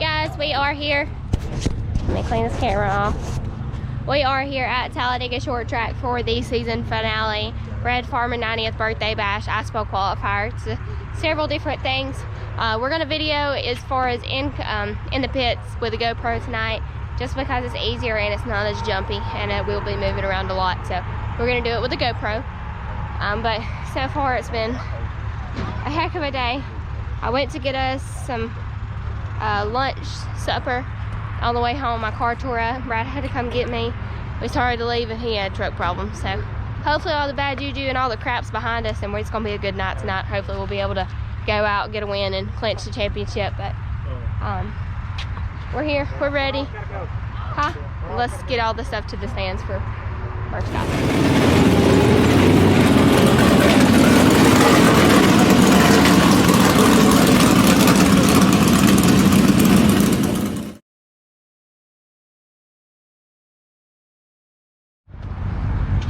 Alright guys, we are here. Let me clean this camera off. We are here at Talladega Short Track for the season finale. Red Farmer 90th birthday bash, ISPO qualifier. It's several different things. We're gonna video as far as in the pits with the GoPro tonight, just because it's easier and it's not as jumpy, and we'll be moving around a lot. So we're gonna do it with the GoPro. But so far it's been a heck of a day. I went to get us some lunch, supper. On the way home, my car tore up. Brad had to come get me. We started to leave and he had truck problems. So hopefully all the bad juju and all the crap's behind us, and it's gonna be a good night tonight. Hopefully we'll be able to go out, get a win, and clinch the championship. But we're here, we're ready. Huh? Let's get all the stuff to the stands for first stop.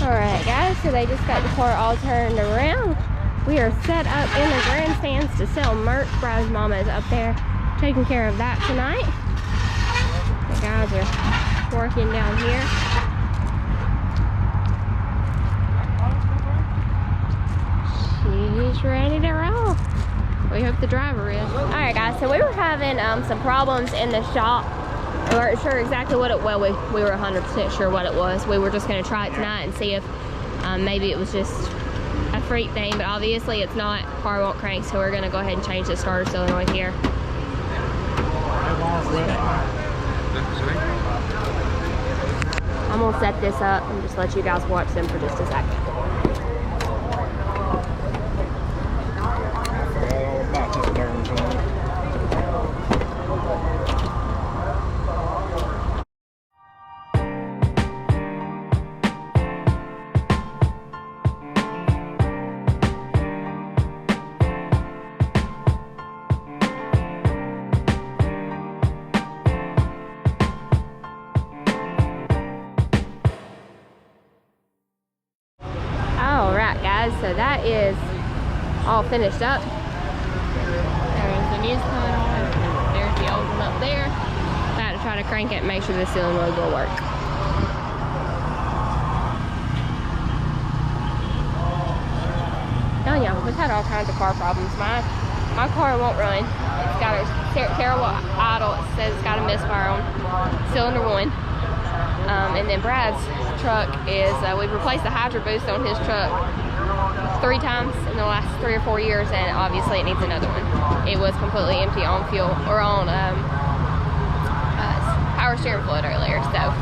Alright guys, so they just got the car all turned around. We are set up in the grandstands to sell merch. Brad's mama is up there taking care of that tonight. The guys are working down here. She's ready to roll. We hope the driver is. Alright guys, so we were having some problems in the shop. We weren't sure exactly what it was. We were 100% sure what it was. We were just going to try it tonight and see if maybe it was just a freak thing, but obviously it's not. Car won't crank, so we're going to go ahead and change the starter solenoid here. I'm going to set this up and just let you guys watch them for just a second. So that is all finished up. There's the news coming on. There's the old one up there. I had to try to crank it and make sure the solenoid will work. Telling you, we've had all kinds of car problems. My car won't run. It's got a terrible idle. It says it's got a misfire on cylinder 1. And then Brad's truck is, we've replaced the hydro boost on his truck 3 times in the last 3 or 4 years, and obviously it needs another one. It was completely empty on fuel, or on power steering fluid earlier, so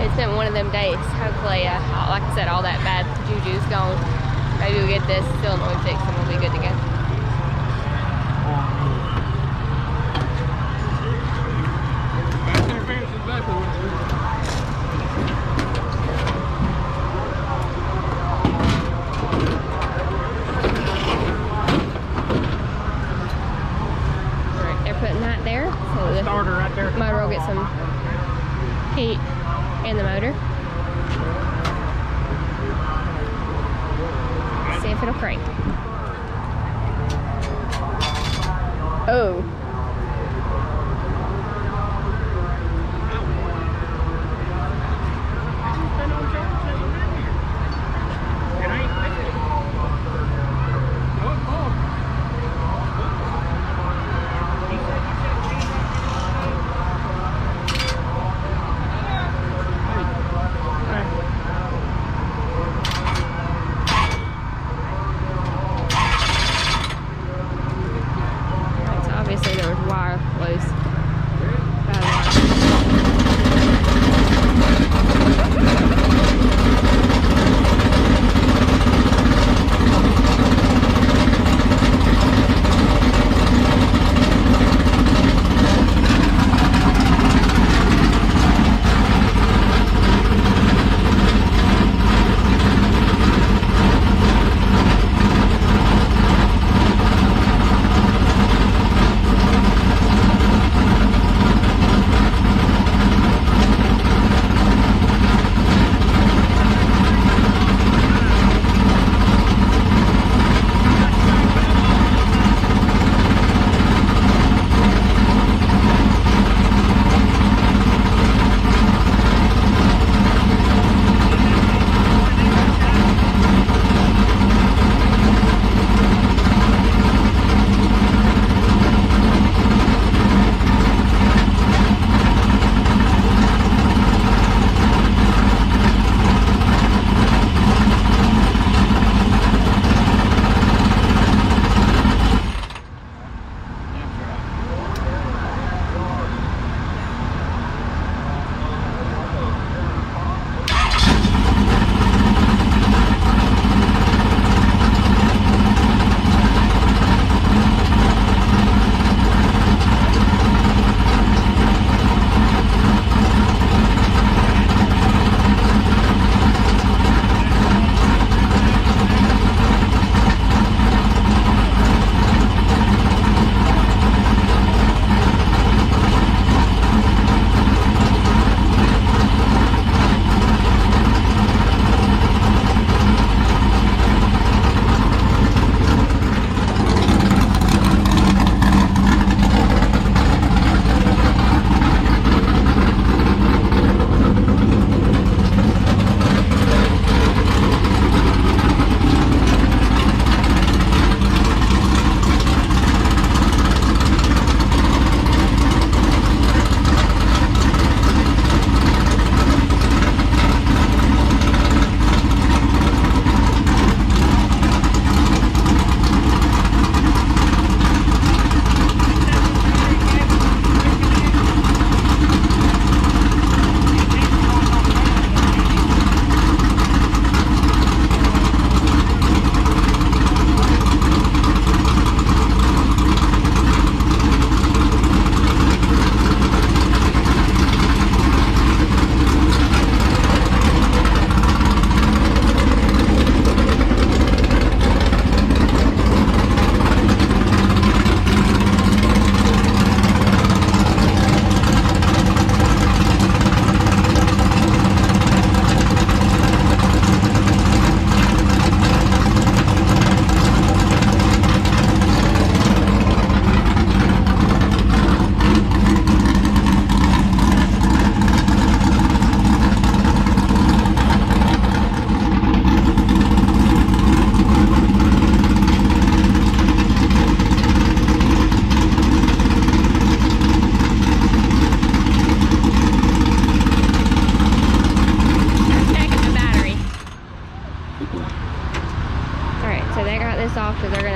it's been one of them days. Hopefully, like I said, all that bad juju's gone. Maybe we'll get this solenoid fixed and we'll be good to go. Motor will get some heat in the motor. See if it'll crank. Oh.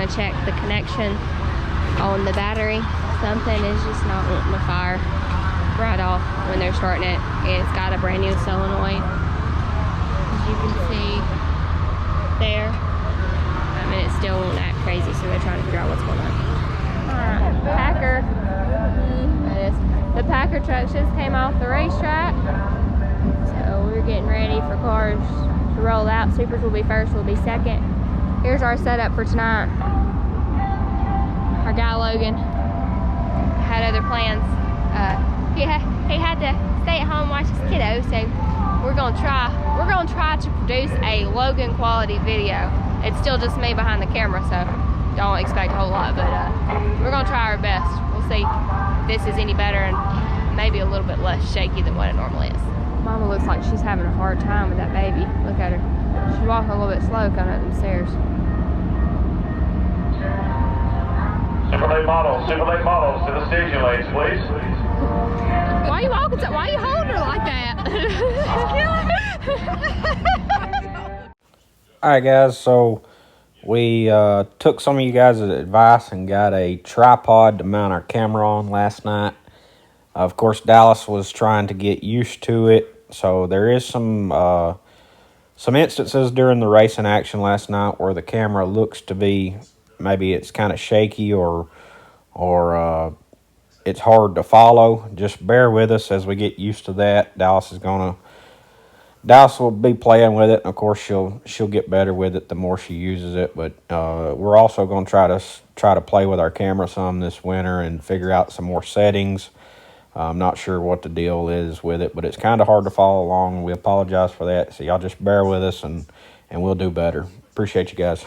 gonna check the connection on the battery. Something is just not wanting to fire right off when they're starting it. It's got a brand new solenoid, as you can see there. And it still won't act crazy, so they're trying to figure out what's going on. Alright, Packer. That is. The Packer truck just came off the racetrack. So we're getting ready for cars to roll out. Supers will be first, we'll be second. Here's our setup for tonight. Our guy Logan had other plans. He had to stay at home and watch his kiddo, so we're gonna try to produce a Logan quality video. It's still just me behind the camera, so don't expect a whole lot, but we're gonna try our best. We'll see if this is any better and maybe a little bit less shaky than what it normally is. Mama looks like she's having a hard time with that baby. Look at her. She's walking a little bit slow coming up them stairs. Super late models to the staging lanes, please. Why are you walking so? Why are you holding her like that? She's killing me. Alright guys, so we took some of you guys' advice and got a tripod to mount our camera on last night. Of course, Dallas was trying to get used to it, so there is some instances during the racing action last night where the camera looks to be, maybe it's kind of shaky or it's hard to follow. Just bear with us as we get used to that. Dallas will be playing with it, and of course she'll get better with it the more she uses it. But we're also going to try to play with our camera some this winter and figure out some more settings. I'm not sure what the deal is with it, but it's kind of hard to follow along. We apologize for that, so y'all just bear with us and we'll do better. Appreciate you guys.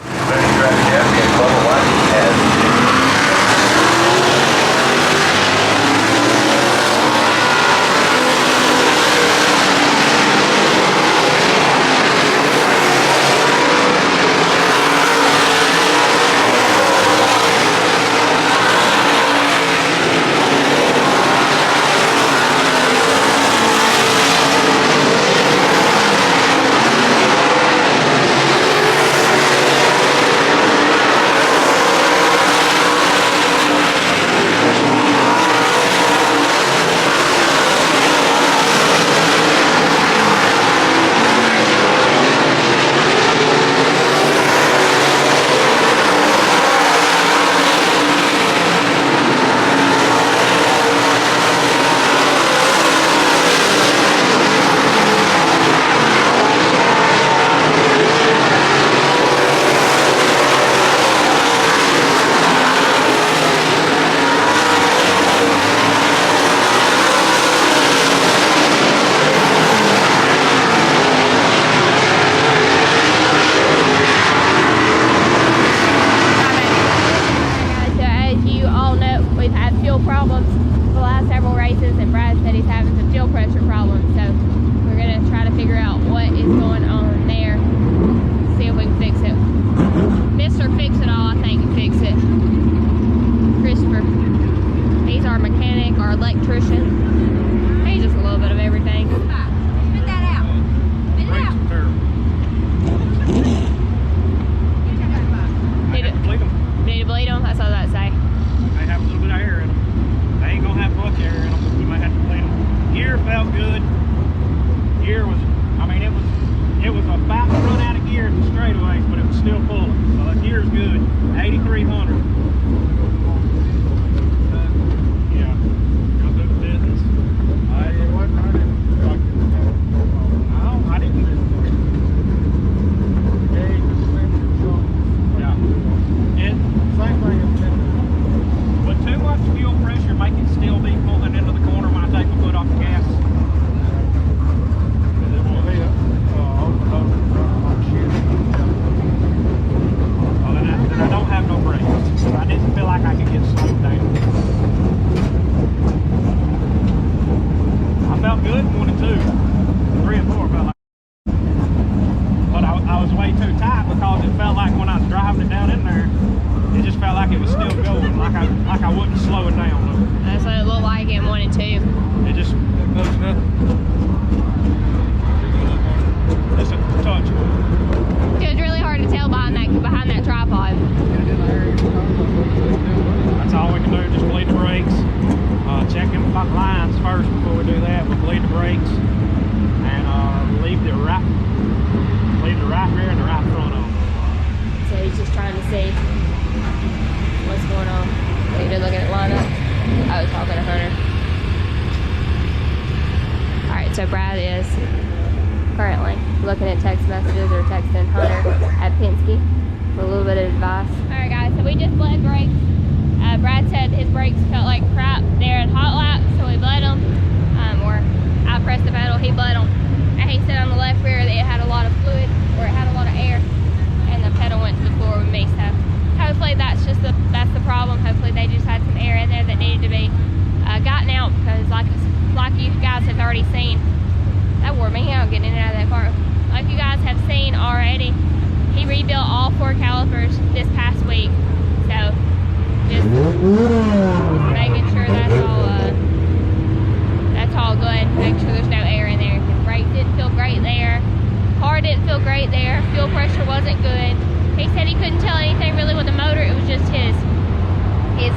bleed the brakes, and leave the right rear and the right front on. So he's just trying to see what's going on. Are you looking at lineup? I was talking to Hunter. Alright, so Brad is currently looking at text messages or texting Hunter at Penske for a little bit of advice. Alright guys, so we just bled brakes. Brad said his brakes felt like crap there in hot laps, so we bled them. Or I pressed the pedal, he bled them. And he said on the left rear that it had a lot of fluid, or it had a lot of air, and the pedal went to the floor with me. So hopefully that's the problem. Hopefully they just had some air in there that needed to be gotten out, because like you guys have already seen, that wore me out getting in and out of that car. Like you guys have seen already, he rebuilt all 4 calipers this past week. So just making sure that's all good. Make sure there's no air in there. His brakes didn't feel great there. Car didn't feel great there. Fuel pressure wasn't good. He said he couldn't tell anything really with the motor. It was just his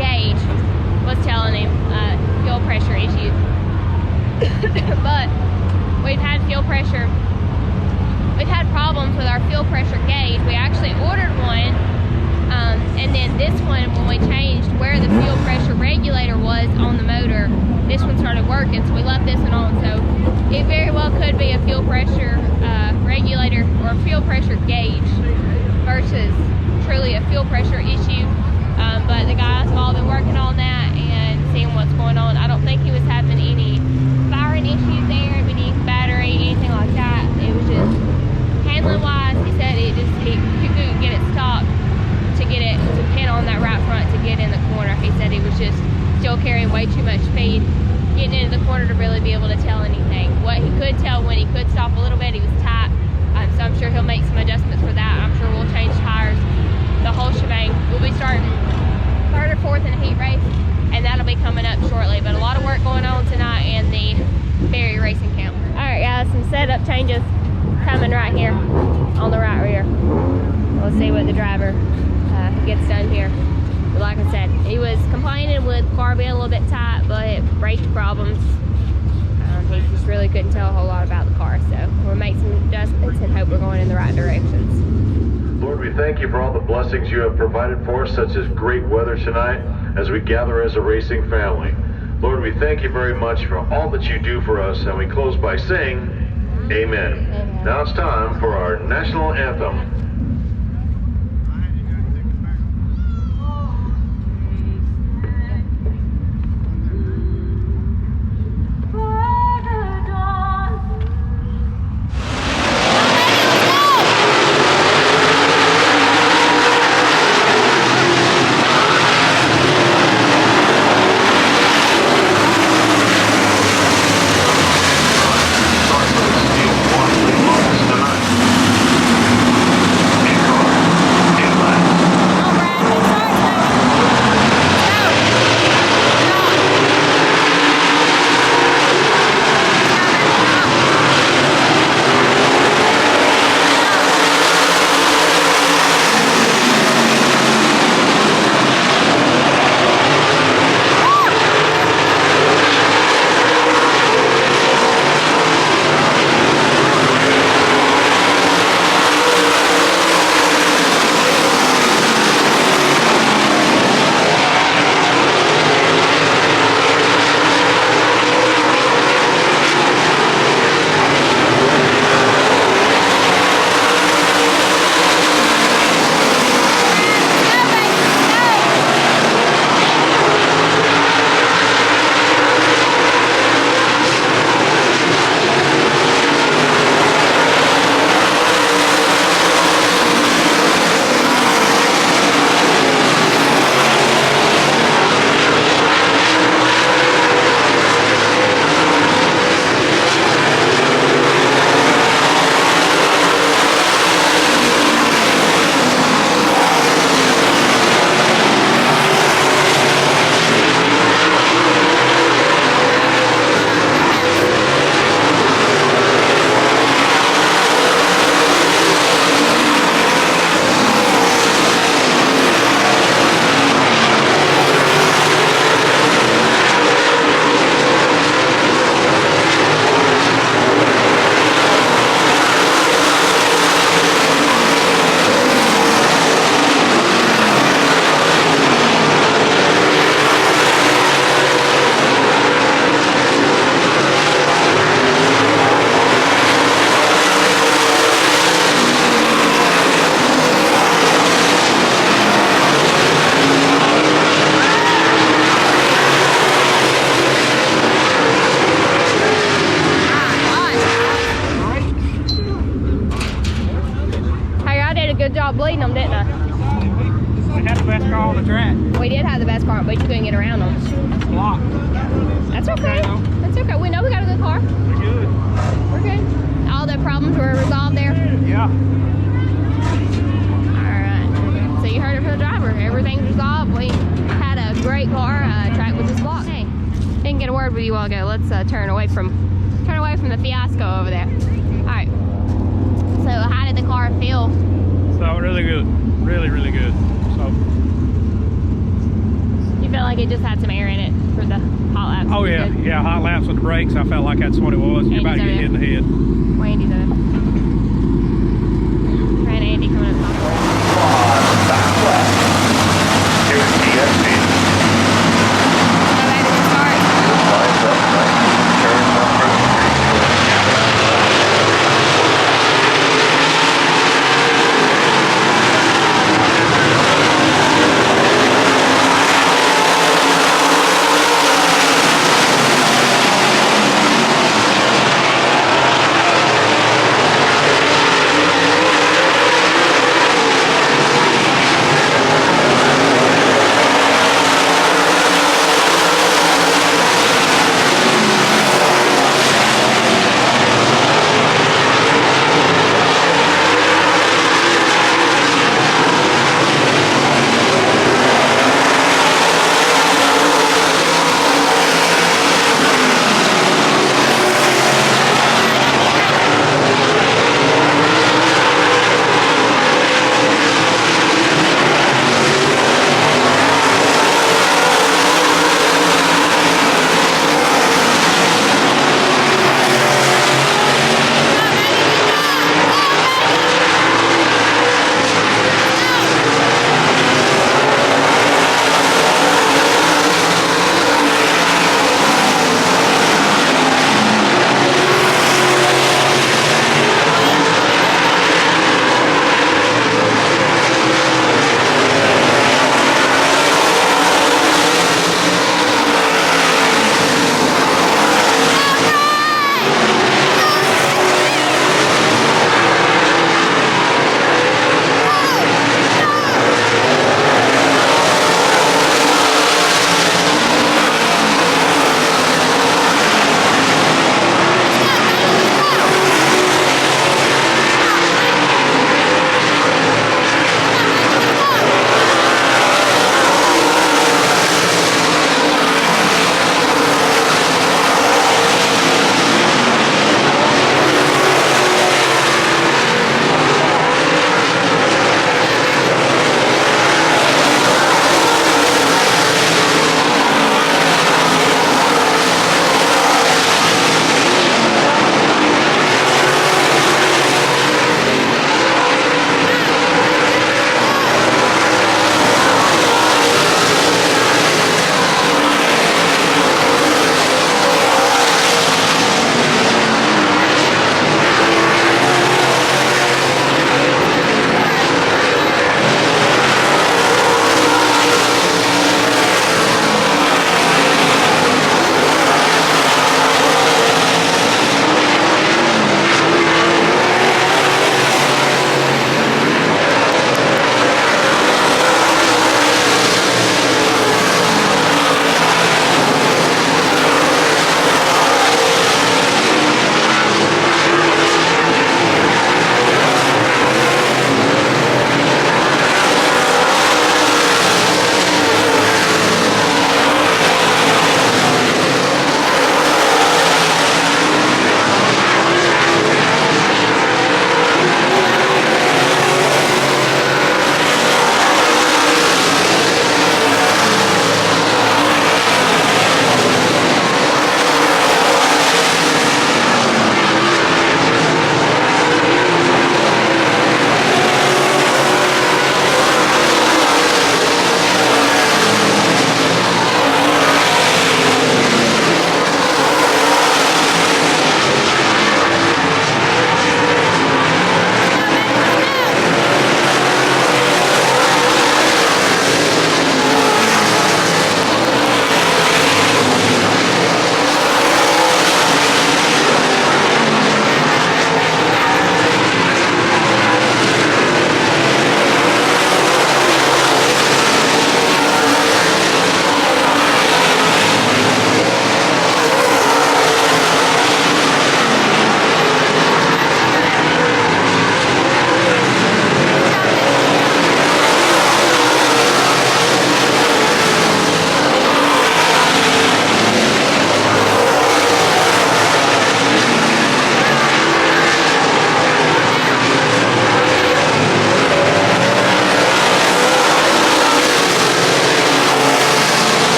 gauge was telling him fuel pressure issues. But we've had problems with our fuel pressure gauge. We actually ordered one, and then this one, when we changed where the fuel pressure regulator was on the motor, this one started working, so we left this one on. So it very well could be a fuel pressure regulator or a fuel pressure gauge versus truly a fuel pressure issue. But the guys have all been working on that and seeing what's going on. I don't think he was having any firing issues there, any battery, anything like that. It was just handling wise. He said he couldn't get it stopped to pin on that right front to get in the corner. He said he was just still carrying way too much speed getting into the corner to really be able to tell anything. What he could tell when he could stop a little bit, he was tight. So I'm sure he'll make some adjustments for that. I'm sure we'll change tires, the whole shebang. We'll be starting 3rd or 4th in a heat race, and that'll be coming up shortly. But a lot of work going on tonight in the Berry Racing Camp. Alright guys, some setup changes coming right here on the right rear. We'll see what the driver gets done here. But like I said, he was complaining with the car being a little bit tight, but brake problems. He just really couldn't tell a whole lot about the car, so we'll make some adjustments and hope we're going in the right directions. Lord, we thank you for all the blessings you have provided for us, such as great weather tonight, as we gather as a racing family. Lord, we thank you very much for all that you do for us, and we close by saying, Amen. Amen. Now it's time for our national anthem. get around them. It's blocked. That's okay. Okay, though. That's okay. We know we got a good car. We're good. We're good. All the problems were resolved there. Yeah. Alright. So you heard it from the driver. Everything's resolved. We had a great car. Track was just blocked. Hey, didn't get a word with you a while ago. Let's turn away from the fiasco over there. Alright. So how did the car feel? So really good. Really, really good. So. You felt like it just had some air in it for the hot laps? Oh yeah, Good? yeah. Hot laps with the brakes. I felt like that's what it was. You're about to get hit in the head. Randy's over there. Trying Andy coming up top of the road. Here's TSC. Go back to the start. Lines up, right? Turn one first.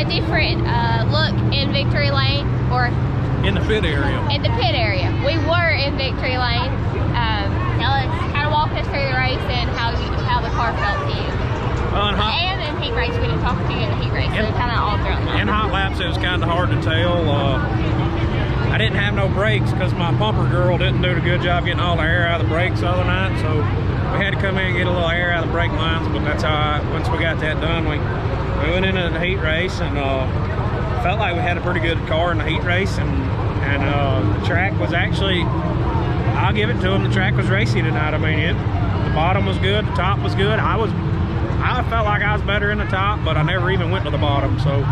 different look in Victory Lane, or In the pit area. in the pit area. We were in Victory Lane. Kind of walk us through the race and how the car felt to you. And in heat race, we didn't talk to you in the heat race, so kind of all throughout the night. In hot laps, it was kind of hard to tell. I didn't have no brakes because my pumper girl didn't do a good job getting all the air out of the brakes the other night, so we had to come in and get a little air out of the brake lines. But that's how once we got that done, we went into the heat race, and felt like we had a pretty good car in the heat race, and the track was actually, I'll give it to them, the track was racy tonight. I mean, the bottom was good, the top was good. I felt like I was better in the top, but I never even went to the bottom. So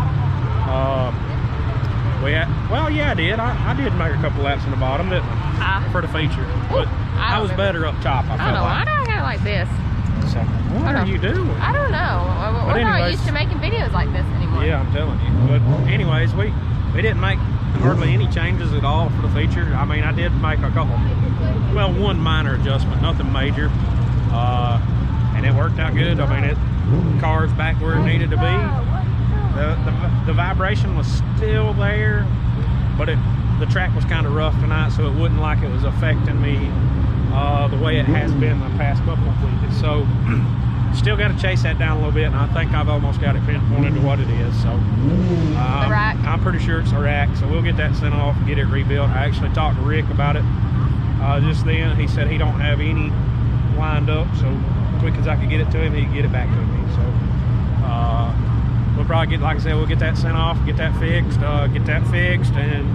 well, yeah, I did. I did make a couple laps in the bottom, didn't I? For the feature, but I was better up top. I felt like. I got like this. So, what are you doing? I don't know. We're not used to making videos like this anymore. Yeah, I'm telling you. But anyways, we didn't make hardly any changes at all for the feature. I mean, I did make a couple, well, one minor adjustment, nothing major, and it worked out good. I mean, the car's back where it needed to be. The vibration was still there, but the track was kind of rough tonight, so it wasn't like it was affecting me the way it has been the past couple of weeks. So still got to chase that down a little bit, and I think I've almost got it pinpointed to what it is. So the rack. I'm pretty sure it's a rack, so we'll get that sent off and get it rebuilt. I actually talked to Rick about it just then. He said he don't have any lined up, so as quick as I could get it to him, he could get it back to me. So we'll probably get, like I said, we'll get that sent off, get that fixed, and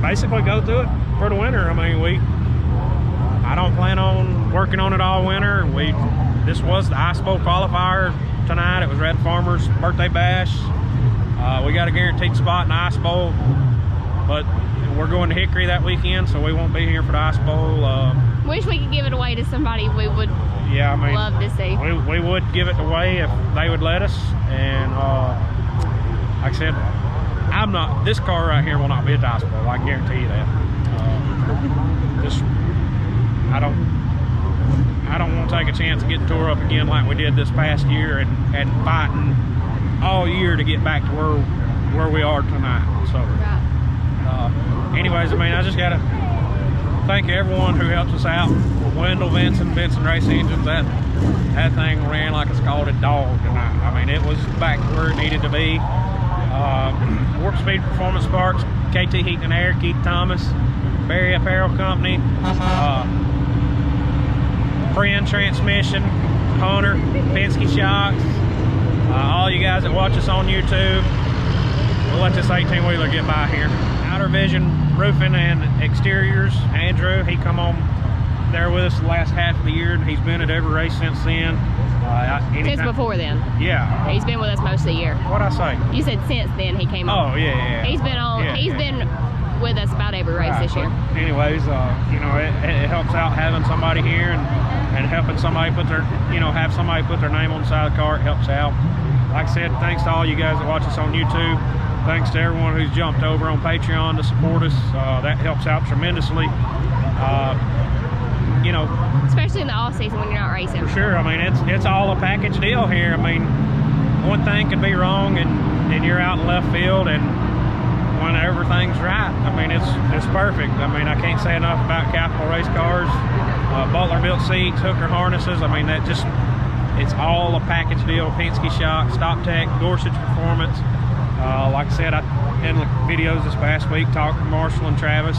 basically go through it for the winter. I mean, I don't plan on working on it all winter. This was the Ice Bowl qualifier tonight. It was Red Farmer's birthday bash. We got a guaranteed spot in the Ice Bowl, but we're going to Hickory that weekend, so we won't be here for the Ice Bowl. Wish we could give it away to somebody we would love to see. We would give it away if they would let us. And like I said, this car right here will not be a Ice Bowl. I can guarantee you that. I don't want to take a chance of getting tore up again like we did this past year and fighting all year to get back to where we are tonight. So anyways, I mean, I just gotta thank everyone who helps us out. Wendell, Vinson Race Engines, that thing ran like it's called a dog tonight. I mean, it was back to where it needed to be. Warp Speed Performance Parts, KT Heating and Air, Keith Thomas, Barry Apparel Company, Brinn Transmission, Hunter, Penske Shocks, all you guys that watch us on YouTube. We'll let this 18-wheeler get by here. Outer Vision Roofing and Exteriors, Andrew, he come on there with us the last half of the year, and he's been at every race since then. Since before then. Yeah. He's been with us most of the year. What'd I say? You said since then he came on. Oh, yeah. He's been on. Yeah, he's been with us about every race this year. Anyways, you know, it helps out having somebody here and helping somebody put their, have somebody put their name on the side of the car. It helps out. Like I said, thanks to all you guys that watch us on YouTube. Thanks to everyone who's jumped over on Patreon to support us. That helps out tremendously. Especially in the off season when you're not racing. For sure. I mean, it's all a package deal here. I mean, one thing could be wrong and you're out in left field, and when everything's right, I mean, it's perfect. I mean, I can't say enough about Capital Race cars, Butler built seats, hooker harnesses. I mean, it's all a package deal. Penske Shocks, Stop Tech, Gorsuch Performance. Like I said, in the videos this past week, talked to Marshall and Travis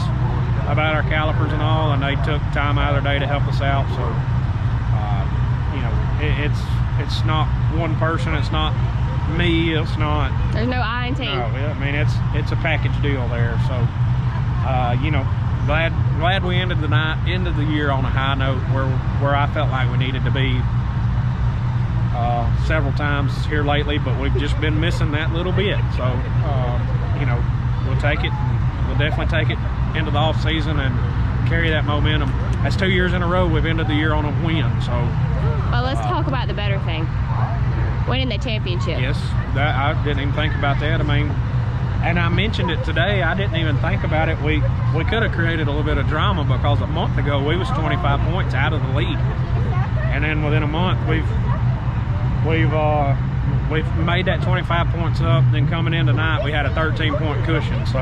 about our calipers and all, and they took time out of their day to help us out. So it's not one person, it's not me, it's not, there's no I in team. No, I mean, it's a package deal there. So glad we ended the year on a high note where I felt like we needed to be several times here lately, but we've just been missing that little bit. So we'll take it. We'll definitely take it into the off season and carry that momentum. That's 2 years in a row we've ended the year on a win. So well, let's talk about the better thing, winning the championship. Yes, I didn't even think about that. I mean, and I mentioned it today, I didn't even think about it. We could have created a little bit of drama because a month ago we was 25 points out of the lead, and then within a month we've we made that 25 points up. Then coming in tonight, we had a 13-point cushion. So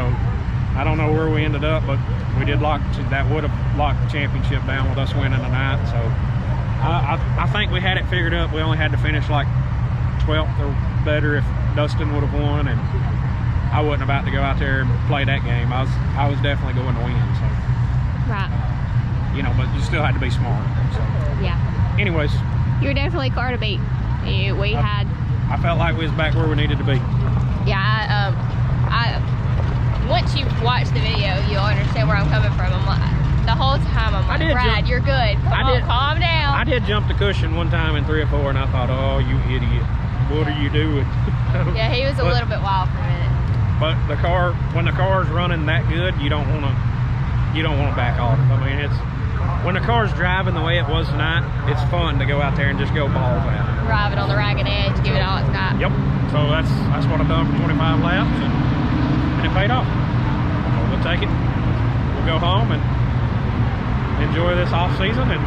I don't know where we ended up, but we did that would have locked the championship down with us winning tonight. So I think we had it figured up. We only had to finish like 12th or better if Dustin would have won, and I wasn't about to go out there and play that game. I was definitely going to win. So Right. you know, but you still had to be smart. So Yeah. anyways, You were definitely car to beat. I felt like we was back where we needed to be. Yeah, once you've watched the video, you'll understand where I'm coming from. I'm like, the whole time I'm like, Brad, you're good. Calm down. I did jump the cushion one time in 3 or 4, and I thought, oh, you idiot, what are you doing? Yeah, he was a little bit wild for a minute. But when the car's running that good, you don't want to back off. I mean, when the car's driving the way it was tonight, it's fun to go out there and just go balls out. Drive it on the ragged edge, give it all it's got. Yep. So that's what I've done for 25 laps, and it paid off. So we'll take it. We'll go home and enjoy this off season and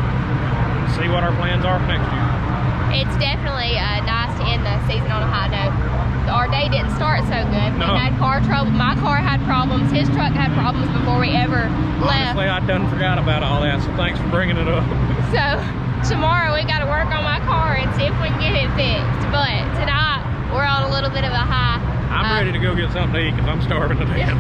see what our plans are for next year. It's definitely nice to end the season on a high note. Our day didn't start so good. We had car trouble. My car had problems. His truck had problems before we ever left. Honestly, I done forgot about all that, so thanks for bringing it up. So tomorrow we got to work on my car and see if we can get it fixed. But tonight we're on a little bit of a high. I'm ready to go get something to eat because I'm starving to death.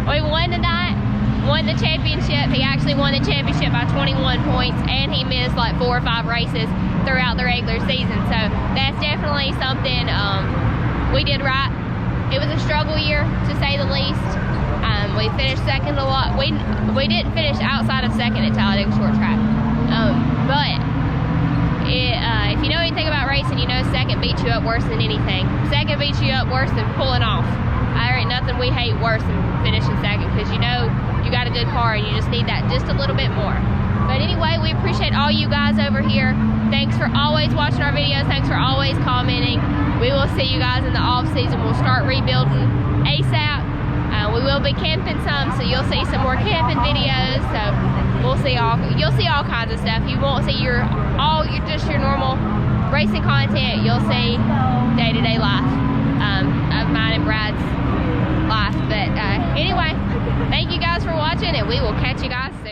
We won tonight. Won the championship. He actually won the championship by 21 points, and he missed like 4 or 5 races throughout the regular season. So that's definitely something we did right. It was a struggle year, to say the least. We finished second a lot. We didn't finish outside of second at Talladega Short Track. But if you know anything about racing, you know second beats you up worse than anything. Second beats you up worse than pulling off. There ain't nothing we hate worse than finishing second, because you know you got a good car and you just need that just a little bit more. But anyway, we appreciate all you guys over here. Thanks for always watching our videos. Thanks for always commenting. We will see you guys in the off season. We'll start rebuilding ASAP. We will be camping some, so you'll see some more camping videos. So you'll see all kinds of stuff. You won't see just your normal racing content. You'll see day-to-day life of mine and Brad's life. But anyway, thank you guys for watching, and we will catch you guys soon.